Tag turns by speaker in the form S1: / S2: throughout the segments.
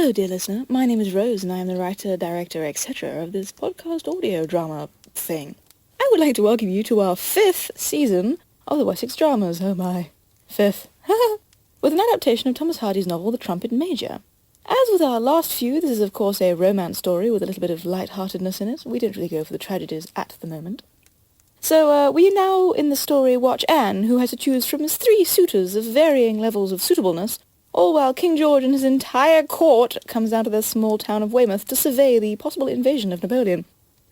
S1: Hello, dear listener. My name is Rose, and I am the writer, director, etc. of this podcast audio drama thing. I would like to welcome you to our 5th season of the Wessex Dramas. Oh my. 5th. With an adaptation of Thomas Hardy's novel, The Trumpet Major. As with our last few, this is of course a romance story with a little bit of light-heartedness in it. We don't really go for the tragedies at the moment. So we now in the story watch Anne, who has to choose from 3 suitors of varying levels of suitableness, all while King George and his entire court comes down to the small town of Weymouth to survey the possible invasion of Napoleon.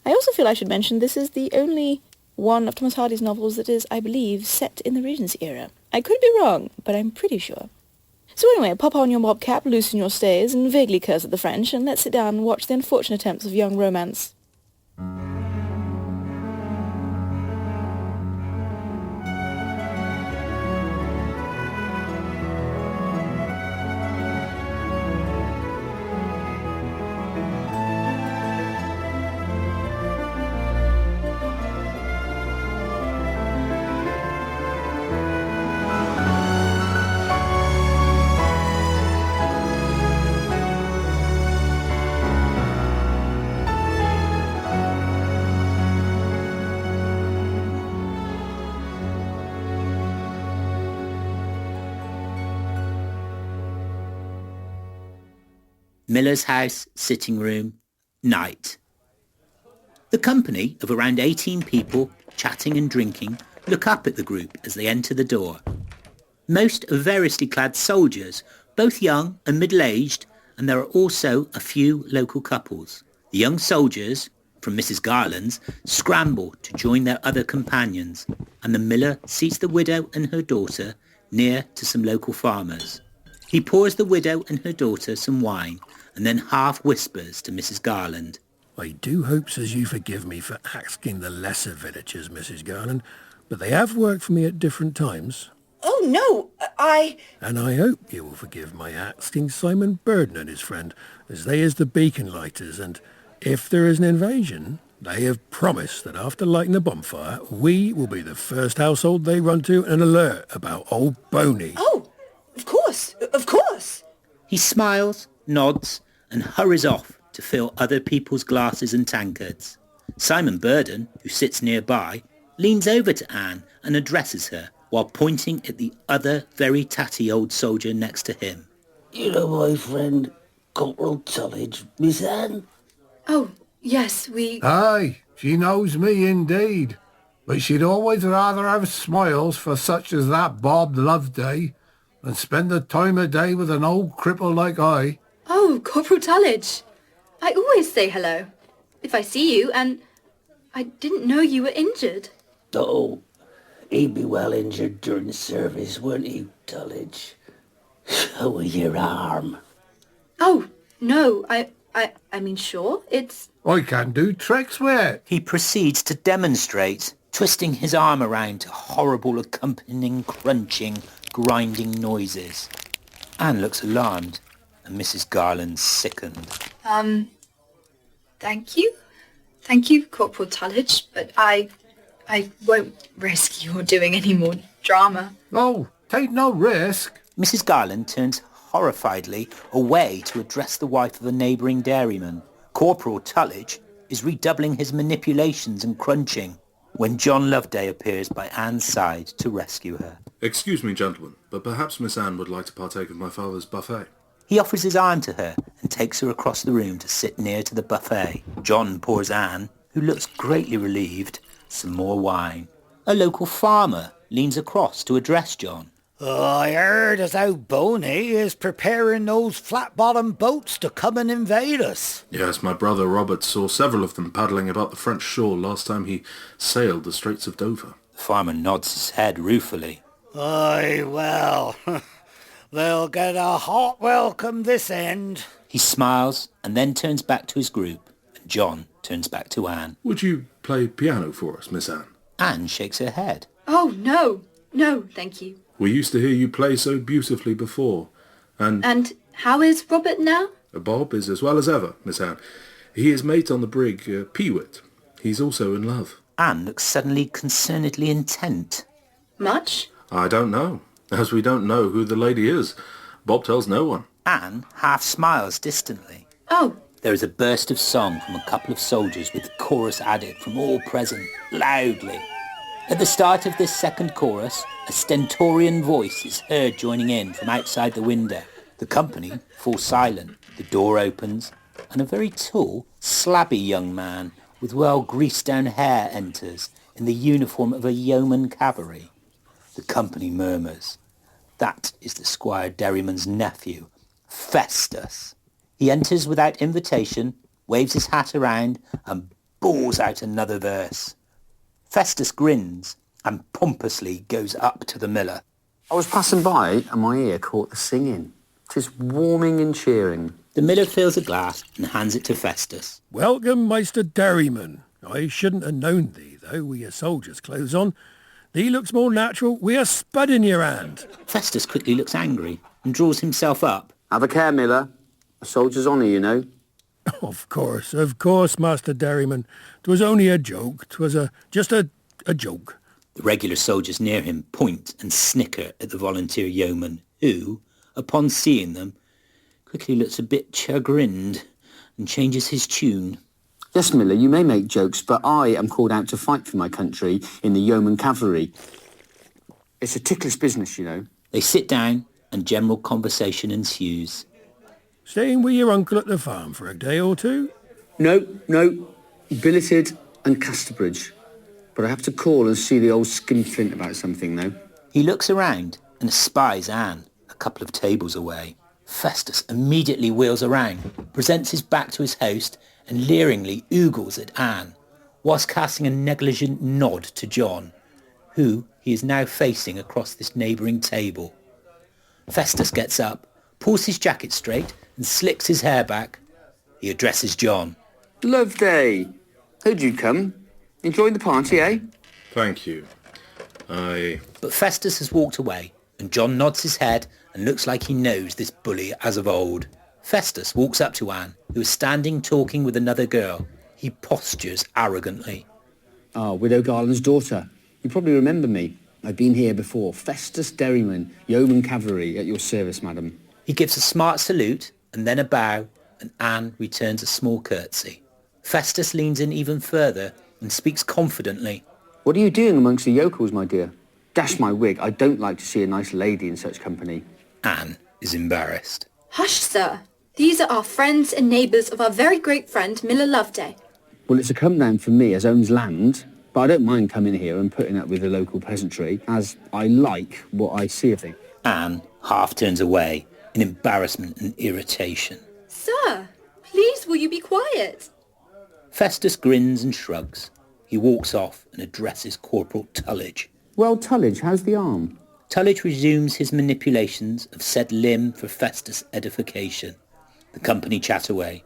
S1: I also feel I should mention this is the only one of Thomas Hardy's novels that is, I believe, set in the Regency era. I could be wrong, but I'm pretty sure. So anyway, pop on your mob cap, loosen your stays, and vaguely curse at the French, and let's sit down and watch the unfortunate attempts of young romance.
S2: Miller's house, sitting room, night. The company of around 18 people, chatting and drinking, look up at the group as they enter the door. Most are variously clad soldiers, both young and middle-aged, and there are also a few local couples. The young soldiers, from Mrs. Garland's, scramble to join their other companions, and the miller seats the widow and her daughter near to some local farmers. He pours the widow and her daughter some wine, and then half whispers to Mrs. Garland.
S3: I do hope as you forgive me for asking the lesser villagers, Mrs. Garland, but they have worked for me at different times.
S1: Oh, no,
S3: And I hope you will forgive my asking Simon Burden and his friend, as they is the beacon lighters, and if there is an invasion, they have promised that after lighting the bonfire, we will be the first household they run to and alert about old Boney.
S1: Oh, of course.
S2: He smiles, nods, and hurries off to fill other people's glasses and tankards. Simon Burden, who sits nearby, leans over to Anne and addresses her while pointing at the other very tatty old soldier next to him.
S4: You know my friend, Corporal Tullidge, Miss Anne?
S5: Oh, yes, we...
S6: Aye, she knows me indeed. But she'd always rather have smiles for such as that Bob Loveday than spend the time of day with an old cripple like I.
S5: Oh, Corporal Tullidge. I always say hello, if I see you, and I didn't know you were injured.
S4: Oh, he'd be well injured during the service, weren't he, Tullidge? So with your arm.
S5: Oh, no, I mean, sure, it's...
S6: I can do tricks with it.
S2: He proceeds to demonstrate, twisting his arm around to horrible accompanying crunching, grinding noises. Anne looks alarmed, and Mrs. Garland sickened.
S5: Thank you. Thank you, Corporal Tullidge, but I won't risk your doing any more drama.
S6: Oh, take no risk.
S2: Mrs. Garland turns horrifiedly away to address the wife of a neighbouring dairyman. Corporal Tullidge is redoubling his manipulations and crunching when John Loveday appears by Anne's side to rescue her.
S7: Excuse me, gentlemen, but perhaps Miss Anne would like to partake of my father's buffet.
S2: He offers his arm to her and takes her across the room to sit near to the buffet. John pours Anne, who looks greatly relieved, some more wine. A local farmer leans across to address John.
S8: I heard as how Boney is preparing those flat-bottomed boats to come and invade us.
S7: Yes, my brother Robert saw several of them paddling about the French shore last time he sailed the Straits of Dover.
S2: The farmer nods his head ruefully.
S8: Aye, well, they'll get a hot welcome this end.
S2: He smiles and then turns back to his group, and John turns back to Anne.
S7: Would you play piano for us, Miss Anne?
S2: Anne shakes her head.
S5: Oh, no, thank you.
S7: We used to hear you play so beautifully before, and...
S5: And how is Robert now?
S7: Bob is as well as ever, Miss Anne. He is mate on the brig Peewit. He's also in love.
S2: Anne looks suddenly concernedly intent.
S5: Much?
S7: I don't know, as we don't know who the lady is. Bob tells no one.
S2: Anne half smiles distantly.
S5: Oh,
S2: There is a burst of song from a couple of soldiers with the chorus added from all present, loudly. At the start of this second chorus, a stentorian voice is heard joining in from outside the window. The company falls silent. The door opens, and a very tall, slabby young man with well greased-down hair enters in the uniform of a yeoman cavalry. The company murmurs. That is the Squire Derriman's nephew, Festus. He enters without invitation, waves his hat around, and bawls out another verse. Festus grins and pompously goes up to the miller.
S9: I was passing by and my ear caught the singing. 'Tis warming and cheering.
S2: The miller fills a glass and hands it to Festus.
S3: Welcome, Meister Derryman. I shouldn't have known thee, though, with your soldier's clothes on. Thee looks more natural with a spud in your hand.
S2: Festus quickly looks angry and draws himself up.
S9: Have a care, Miller. A soldier's honour, you know.
S3: Of course, Master Derryman. 'Twas only a joke. 'Twas just a joke.
S2: The regular soldiers near him point and snicker at the volunteer yeoman, who, upon seeing them, quickly looks a bit chagrined and changes his tune.
S9: Yes, Miller, you may make jokes, but I am called out to fight for my country in the yeoman cavalry. It's a ticklish business, you know.
S2: They sit down and general conversation ensues.
S3: Staying with your uncle at the farm for a day or two?
S9: No. Billeted and Casterbridge. But I have to call and see the old skinflint about something, though.
S2: He looks around and espies Anne, a couple of tables away. Festus immediately wheels around, presents his back to his host, and leeringly oogles at Anne, whilst casting a negligent nod to John, who he is now facing across this neighbouring table. Festus gets up, pulls his jacket straight, and slicks his hair back. He addresses John.
S9: Loveday. How'd you come? Enjoying the party, eh?
S7: Thank you.
S2: But Festus has walked away, and John nods his head and looks like he knows this bully as of old. Festus walks up to Anne, who is standing talking with another girl. He postures arrogantly.
S9: Widow Garland's daughter. You probably remember me. I've been here before. Festus Derryman, yeoman cavalry, at your service, madam.
S2: He gives a smart salute and then a bow, and Anne returns a small curtsy. Festus leans in even further and speaks confidently.
S9: What are you doing amongst the yokels, my dear? Dash my wig, I don't like to see a nice lady in such company.
S2: Anne is embarrassed.
S5: hush, sir. These are our friends and neighbours of our very great friend, Miller Loveday.
S9: Well, it's a come down from me as owns land, but I don't mind coming here and putting up with the local peasantry, as I like what I see of it.
S2: Anne half turns away in embarrassment and irritation.
S5: Sir, please will you be quiet?
S2: Festus grins and shrugs. He walks off and addresses Corporal Tullidge.
S9: Well, Tullidge, how's the arm?
S2: Tullidge resumes his manipulations of said limb for Festus' edification. The company chat away.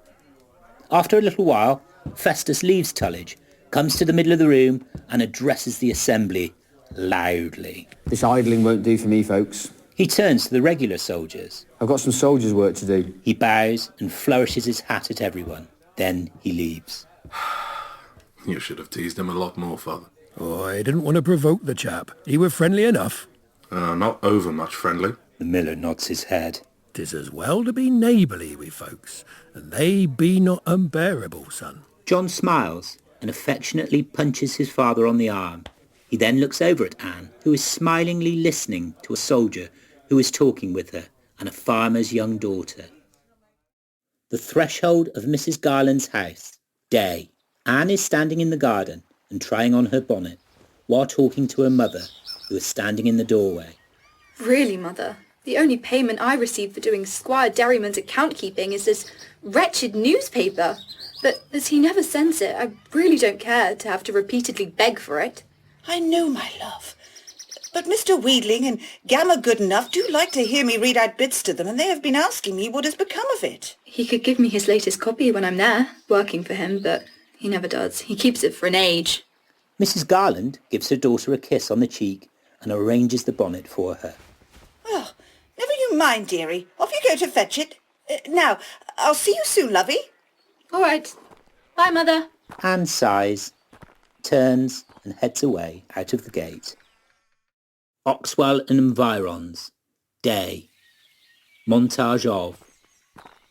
S2: After a little while, Festus leaves Tullidge, comes to the middle of the room and addresses the assembly loudly.
S9: This idling won't do for me, folks.
S2: He turns to the regular soldiers.
S9: I've got some soldiers' work to do.
S2: He bows and flourishes his hat at everyone. Then he leaves.
S7: You should have teased him a lot more, Father.
S3: Oh, I didn't want to provoke the chap. He were friendly enough.
S7: Not over much friendly.
S2: The miller nods his head.
S3: 'Tis as well to be neighbourly with folks, and they be not unbearable, son.
S2: John smiles and affectionately punches his father on the arm. He then looks over at Anne, who is smilingly listening to a soldier who is talking with her and a farmer's young daughter. The threshold of Mrs. Garland's house. Day. Anne is standing in the garden and trying on her bonnet while talking to her mother, who is standing in the doorway.
S5: Really, Mother, the only payment I receive for doing Squire Derriman's account-keeping is this wretched newspaper. But as he never sends it, I really don't care to have to repeatedly beg for it.
S10: I know, my love. But Mr. Wheedling and Gamma Goodenough do like to hear me read out bits to them, and they have been asking me what has become of it.
S5: He could give me his latest copy when I'm there, working for him, but he never does. He keeps it for an age.
S2: Mrs. Garland gives her daughter a kiss on the cheek and arranges the bonnet for her.
S10: Well, never you mind, dearie. Off you go to fetch it. Now, I'll see you soon, lovey.
S5: All right. Bye, Mother.
S2: Anne sighs, turns and heads away out of the gate. Oxwell and environs. Day. Montage of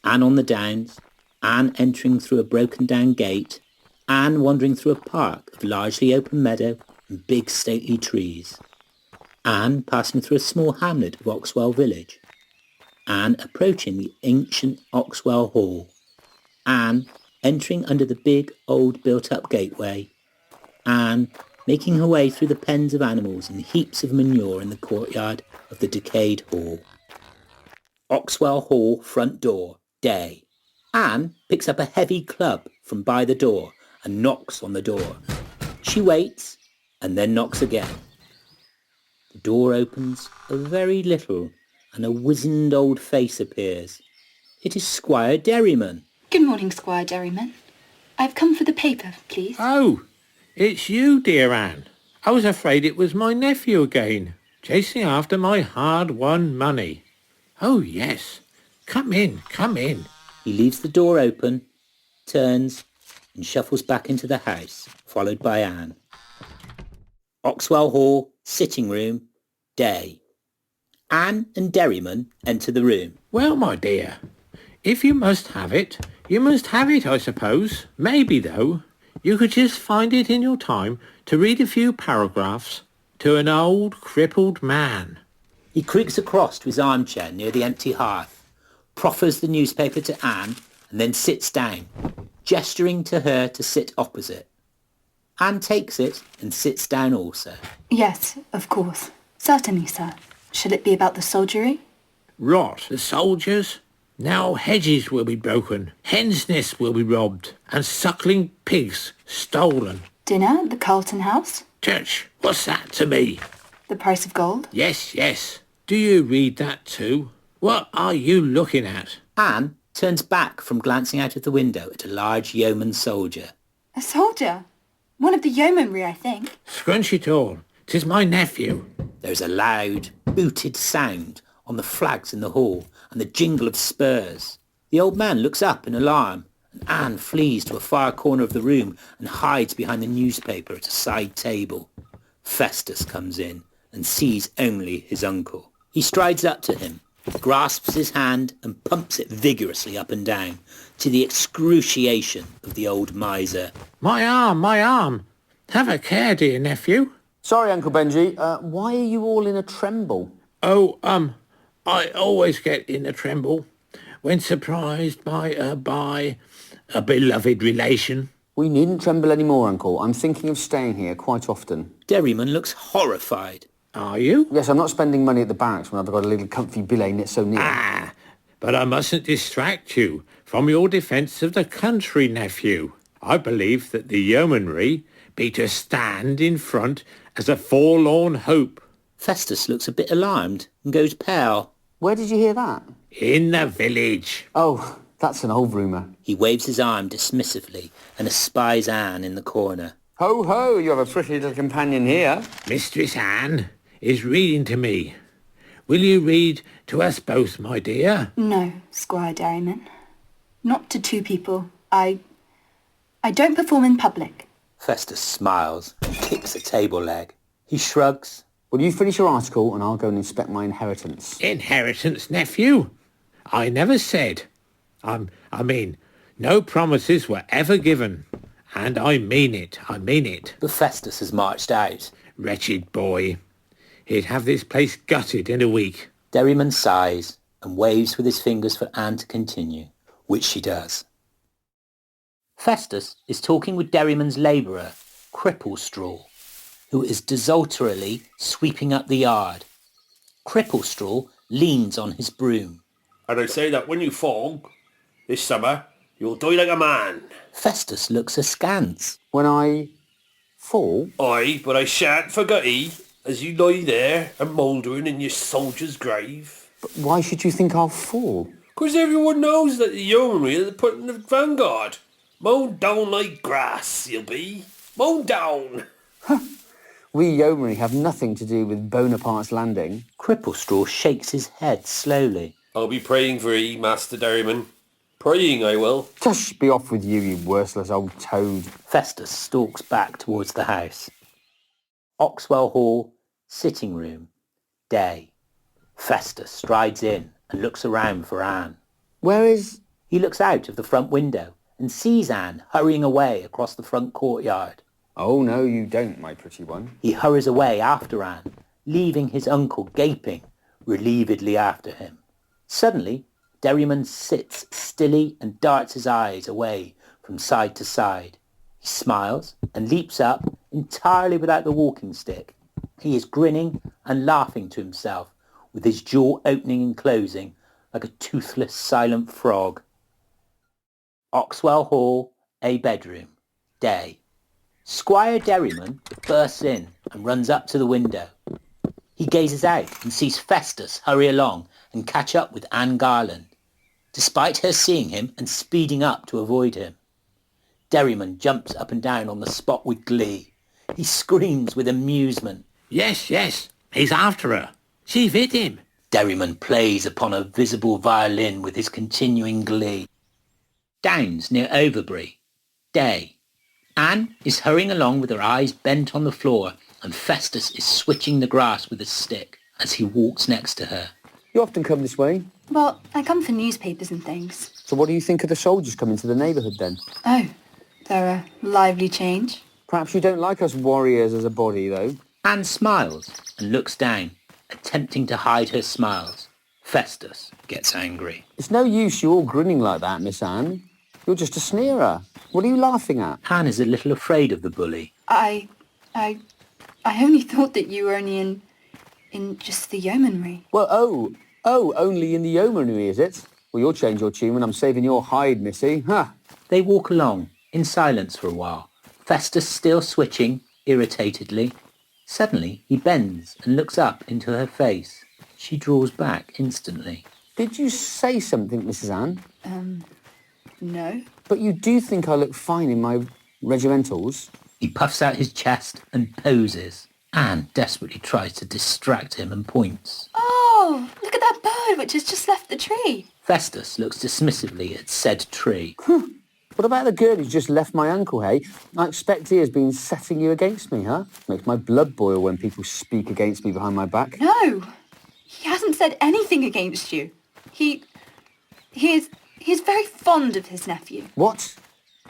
S2: Anne on the downs, Anne entering through a broken down gate, Anne wandering through a park of largely open meadow and big stately trees. Anne passing through a small hamlet of Oxwell village. Anne approaching the ancient Oxwell Hall. Anne entering under the big old built-up gateway. Anne making her way through the pens of animals and heaps of manure in the courtyard of the decayed hall. Oxwell Hall front door, day. Anne picks up a heavy club from by the door and knocks on the door. She waits and then knocks again. The door opens a very little and a wizened old face appears. It is Squire Derriman.
S5: Good morning, Squire Derriman. I've come for the paper, please.
S3: Oh, it's you, dear Anne. I was afraid it was my nephew again, chasing after my hard-won money. Oh, yes. Come in, come in.
S2: He leaves the door open, turns, and shuffles back into the house, followed by Anne. Oxwell Hall, sitting room, day. Anne and Derriman enter the room.
S3: Well, my dear, if you must have it, you must have it, I suppose. Maybe, though, you could just find it in your time to read a few paragraphs to an old, crippled man.
S2: He creaks across to his armchair near the empty hearth, proffers the newspaper to Anne, and then sits down, gesturing to her to sit opposite. Anne takes it and sits down also.
S5: Yes, of course. Certainly, sir. Shall it be about the soldiery?
S3: Rot, the soldiers? Now hedges will be broken, hens' nests will be robbed, and suckling pigs stolen.
S5: Dinner at the Carlton House?
S3: Church, what's that to me?
S5: The price of gold?
S3: Yes, yes. Do you read that too? What are you looking at?
S2: Anne turns back from glancing out of the window at a large yeoman soldier.
S5: A soldier? One of the yeomanry, I think.
S3: Scrunch it all. 'Tis my nephew.
S2: There's a loud, booted sound on the flags in the hall and the jingle of spurs. The old man looks up in alarm, and Anne flees to a far corner of the room and hides behind the newspaper at a side table. Festus comes in and sees only his uncle. He strides up to him, grasps his hand and pumps it vigorously up and down, to the excruciation of the old miser.
S3: My arm, my arm. Have a care, dear nephew.
S9: Sorry, Uncle Benji. Why are you all in a tremble?
S3: Oh, I always get in a tremble when surprised by a beloved relation.
S9: We needn't tremble any more, Uncle. I'm thinking of staying here quite often.
S2: Derriman looks horrified.
S3: Are you?
S9: Yes, I'm not spending money at the barracks when I've got a little comfy billet knit so near.
S3: Ah, but I mustn't distract you from your defence of the country, nephew. I believe that the yeomanry be to stand in front as a forlorn hope.
S2: Festus looks a bit alarmed and goes pale.
S9: Where did you hear that?
S3: In the village.
S9: Oh, that's an old rumour.
S2: He waves his arm dismissively and espies Anne in the corner.
S9: Ho, ho, you have a pretty little companion here.
S3: Mistress Anne is reading to me. Will you read to us both, my dear?
S5: No, Squire Derriman. Not to two people. I don't perform in public.
S2: Festus smiles and kicks a table leg. He shrugs.
S9: Well, you finish your article and I'll go and inspect my inheritance.
S3: Inheritance, nephew? I never said. I mean, no promises were ever given. And I mean it.
S2: But Festus has marched out.
S3: Wretched boy. He'd have this place gutted in a week.
S2: Derriman sighs and waves with his fingers for Anne to continue, which she does. Festus is talking with Derriman's labourer, Cripplestraw, who is desultorily sweeping up the yard. Cripplestraw leans on his broom.
S11: And I say that when you fall, this summer, you'll die like a man.
S2: Festus looks askance.
S9: When I fall?
S11: Aye, but I shan't forget ye, as you lie there and mouldering in your soldier's grave.
S9: But why should you think I'll fall?
S11: 'Cause everyone knows that the yeomanry are put in the vanguard. Mown down like grass, you'll be. Mown down.
S9: We yeomanry have nothing to do with Bonaparte's landing.
S2: Cripplestraw shakes his head slowly.
S11: I'll be praying for ye, Master Derriman. Praying I will.
S9: Tush, be off with you, you worthless old toad.
S2: Festus stalks back towards the house. Oxwell Hall, sitting room, day. Festus strides in and looks around for Anne.
S9: Where is
S2: He looks out of the front window and sees Anne hurrying away across the front courtyard.
S9: Oh, no, you don't, my pretty one.
S2: He hurries away after Anne, leaving his uncle gaping relievedly after him. Suddenly, Derriman sits stilly and darts his eyes away from side to side. He smiles and leaps up entirely without the walking stick. He is grinning and laughing to himself, with his jaw opening and closing like a toothless silent frog. Oxwell Hall, a bedroom. Day. Squire Derriman bursts in and runs up to the window. He gazes out and sees Festus hurry along and catch up with Anne Garland, despite her seeing him and speeding up to avoid him. Derriman jumps up and down on the spot with glee. He screams with amusement.
S4: Yes, he's after her. She's with him.
S2: Derriman plays upon a visible violin with his continuing glee. Downs near Overbury. Day. Anne is hurrying along with her eyes bent on the floor, and Festus is switching the grass with a stick as he walks next to her.
S9: You often come this way.
S5: Well, I come for newspapers and things.
S9: So what do you think of the soldiers coming to the neighbourhood then?
S5: Oh, they're a lively change.
S9: Perhaps you don't like us warriors as a body, though.
S2: Anne smiles and looks down, attempting to hide her smiles. Festus gets angry.
S9: It's no use you all grinning like that, Miss Anne. You're just a sneerer. What are you laughing at?
S2: Anne is a little afraid of the bully.
S5: I only thought that you were only in just the yeomanry.
S9: Well, only in the yeomanry, is it? Well, you'll change your tune when I'm saving your hide, missy. Huh.
S2: They walk along, in silence for a while, Festus still switching, irritatedly. Suddenly, he bends and looks up into her face. She draws back instantly.
S9: Did you say something, Mrs. Anne?
S5: No.
S9: But you do think I look fine in my regimentals?
S2: He puffs out his chest and poses. Anne desperately tries to distract him and points.
S5: Oh, look at that bird which has just left the tree.
S2: Festus looks dismissively at said tree.
S9: What about the girl who's just left my uncle, hey? I expect he has been setting you against me, huh? Makes my blood boil when people speak against me behind my back.
S5: No, he hasn't said anything against you. He's very fond of his nephew.
S9: What?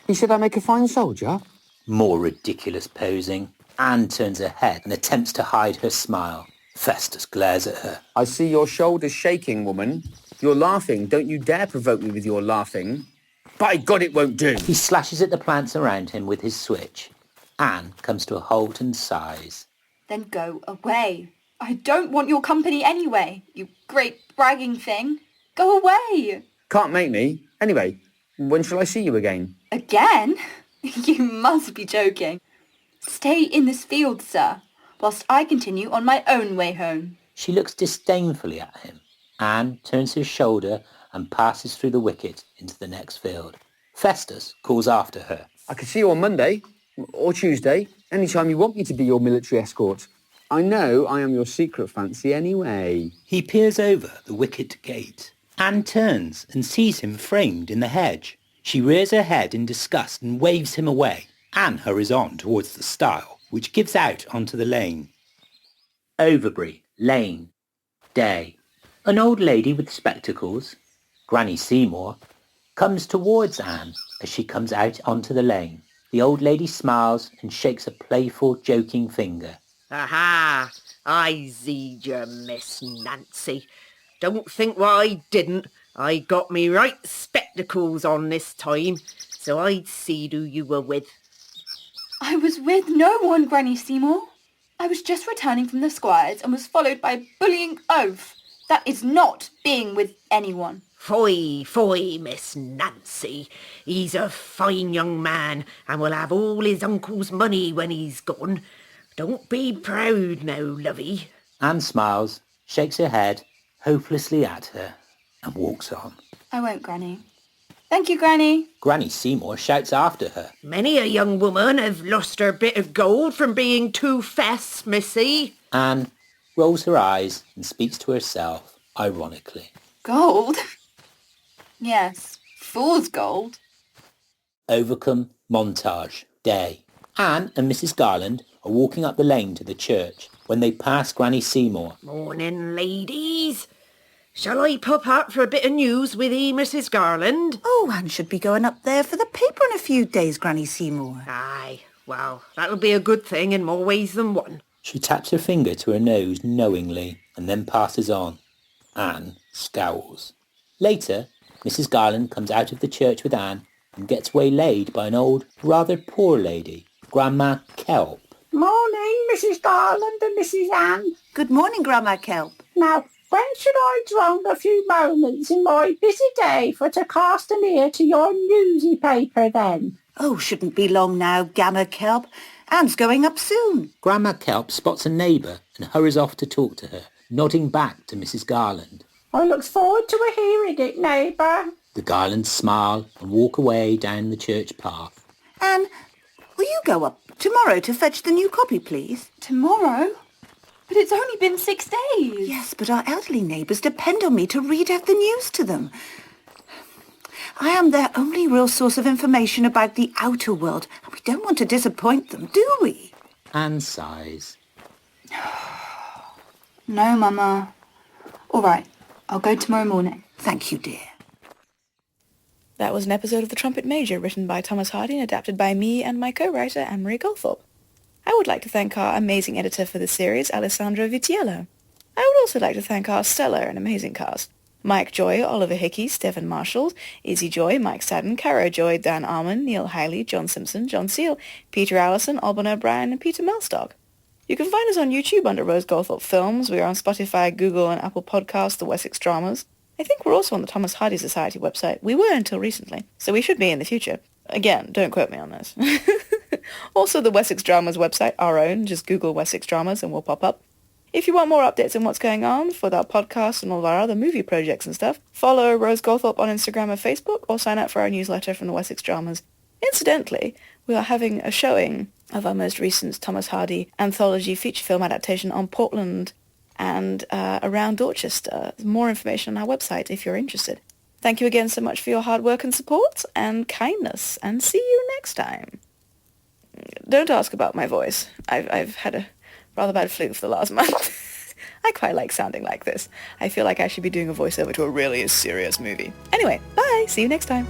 S9: He said I make a fine soldier?
S2: More ridiculous posing. Anne turns her head and attempts to hide her smile. Festus glares at her.
S9: I see your shoulders shaking, woman. You're laughing. Don't you dare provoke me with your laughing. By God, it won't do.
S2: He slashes at the plants around him with his switch. Anne comes to a halt and sighs.
S5: Then go away. I don't want your company anyway, you great bragging thing. Go away.
S9: Can't make me. Anyway, when shall I see you again?
S5: Again? You must be joking. Stay in this field, sir, whilst I continue on my own way home.
S2: She looks disdainfully at him. Anne turns her shoulder and passes through the wicket into the next field. Festus calls after her.
S9: I could see you on Monday or Tuesday, any time you want me to be your military escort. I know I am your secret fancy anyway.
S2: He peers over the wicket gate. Anne turns and sees him framed in the hedge. She rears her head in disgust and waves him away. Anne hurries on towards the stile, which gives out onto the lane. Overbury, Lane. Day. An old lady with spectacles, Granny Seymour, comes towards Anne as she comes out onto the lane. The old lady smiles and shakes a playful, joking finger.
S12: Aha! I zeed you, Miss Nancy. Don't think what I didn't. I got me right spectacles on this time, so I'd seed who you were with.
S5: I was with no one, Granny Seymour. I was just returning from the squire's and was followed by a bullying oaf. That is not being with anyone.
S12: Foy, foy, Miss Nancy. He's a fine young man and will have all his uncle's money when he's gone. Don't be proud now, lovey.
S2: Anne smiles, shakes her head hopelessly at her, and walks on.
S5: I won't, Granny. Thank you, Granny.
S2: Granny Seymour shouts after her.
S12: Many a young woman have lost her bit of gold from being too fess, missy.
S2: Anne rolls her eyes and speaks to herself, ironically.
S5: Gold? Yes, fool's gold.
S2: Overcome montage. Day. Anne and Mrs. Garland are walking up the lane to the church when they pass Granny Seymour.
S12: Morning, ladies. Shall I pop up for a bit of news with ye, Mrs. Garland?
S10: Oh, Anne should be going up there for the paper in a few days, Granny Seymour.
S12: Aye, well, that'll be a good thing in more ways than one.
S2: She taps her finger to her nose knowingly and then passes on. Anne scowls. Later, Mrs. Garland comes out of the church with Anne and gets waylaid by an old, rather poor lady, Grandma Kelp.
S13: Morning, Mrs. Garland and Mrs. Anne.
S10: Good morning, Grandma Kelp.
S13: Now, when should I drunk a few moments in my busy day for to cast an ear to your newsy paper then?
S10: Oh, shouldn't be long now, Gamma Kelp. Anne's going up soon.
S2: Grandma Kelp spots a neighbour and hurries off to talk to her, nodding back to Mrs. Garland.
S13: I looks forward to a hearing it, neighbour.
S2: The Garlands smile and walk away down the church path.
S10: Anne, will you go up tomorrow to fetch the new copy, please?
S5: Tomorrow? But it's only been 6 days.
S10: Yes, but our elderly neighbours depend on me to read out the news to them. I am their only real source of information about the outer world, and we don't want to disappoint them, do we?
S2: Anne sighs.
S5: No, Mama. All right, I'll go tomorrow morning.
S10: Thank you, dear.
S1: That was an episode of The Trumpet Major, written by Thomas Hardy and adapted by me and my co-writer, Anne-Marie Goldthorpe. I would like to thank our amazing editor for this series, Alessandro Vitiello. I would also like to thank our stellar and amazing cast. Mike Joy, Oliver Hickey, Stephen Marshall, Izzy Joy, Mike Sadden, Caro Joy, Dan Arman, Neil Hiley, John Simpson, John Seal, Peter Allison, Alban O'Brien, and Peter Melstock. You can find us on YouTube under Rose Goldthorpe Films. We are on Spotify, Google, and Apple Podcasts, The Wessex Dramas. I think we're also on the Thomas Hardy Society website. We were until recently, so we should be in the future. Again, don't quote me on this. Also, the Wessex Dramas website, our own. Just Google Wessex Dramas and we'll pop up. If you want more updates on what's going on for our podcast and all of our other movie projects and stuff, follow Rose Goldthorpe on Instagram and Facebook, or sign up for our newsletter from the Wessex Dramas. Incidentally, we are having a showing of our most recent Thomas Hardy anthology feature film adaptation on Portland and around Dorchester. More information on our website if you're interested. Thank you again so much for your hard work and support and kindness, and see you next time. Don't ask about my voice. I've had a rather bad flu for the last month. I quite like sounding like this. I feel like I should be doing a voiceover to a really serious movie. Anyway, bye! See you next time.